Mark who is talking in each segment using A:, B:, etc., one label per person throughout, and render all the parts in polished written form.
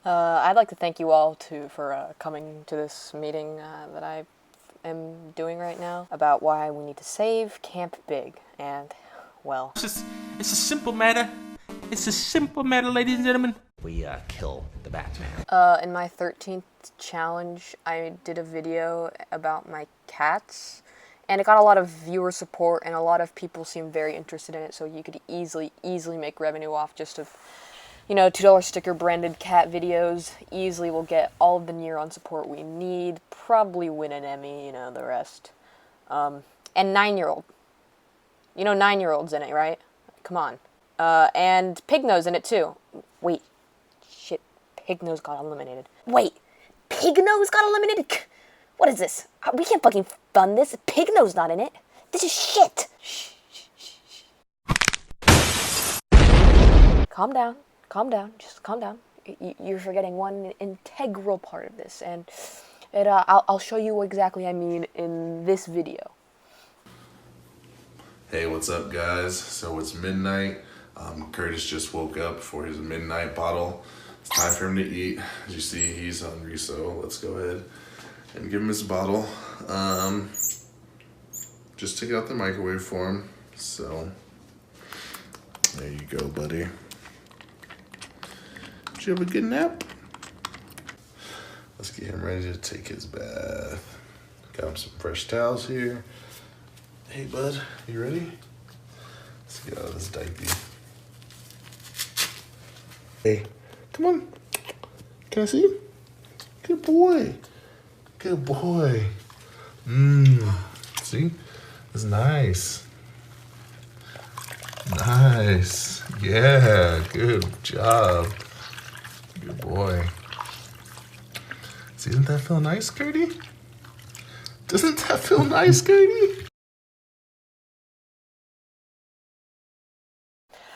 A: I'd like to thank you all for coming to this meeting that I am doing right now about why we need to save Camp Big. And, well,
B: it's a simple matter. It's a simple matter, ladies and gentlemen. We kill the Batman.
A: In my 13th challenge, I did a video about my cats, and it got a lot of viewer support, and a lot of people seemed very interested in it, so you could easily make revenue off just of, $2 sticker branded cat videos. Easily will get all of the neuron support we need, probably win an Emmy, the rest. And 9-year-old. 9-year-old's in it, right? Come on. And Pignose in it too. Wait. Shit. Pignose got eliminated. Wait. Pignose got eliminated? What is this? We can't fucking fund this. Pignose not in it. This is shit. Shh. Calm down. Calm down. Just calm down. You're forgetting one integral part of this, and I'll show you what exactly I mean in this video.
C: Hey, what's up, guys? So it's midnight. Curtis just woke up for his midnight bottle. It's time for him to eat. As you see, he's hungry, so let's go ahead and give him his bottle. Just took out the microwave for him, so there you go, buddy. Did you have a good nap? Let's get him ready to take his bath. Got him some fresh towels here. Hey, bud, you ready? Let's get out of this diaper. Hey, come on. Can I see you? Good boy. Good boy. See? It's nice. Nice. Yeah, good job. Good boy. See, doesn't that feel nice, Gertie? Doesn't that feel nice, Gertie?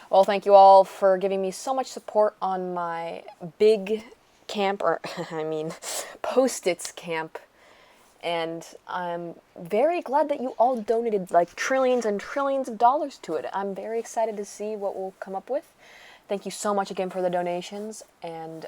A: Well, thank you all for giving me so much support on my big camp, or Post-its camp, and I'm very glad that you all donated like trillions and trillions of dollars to it. I'm very excited to see what we'll come up with. Thank you so much again for the donations, and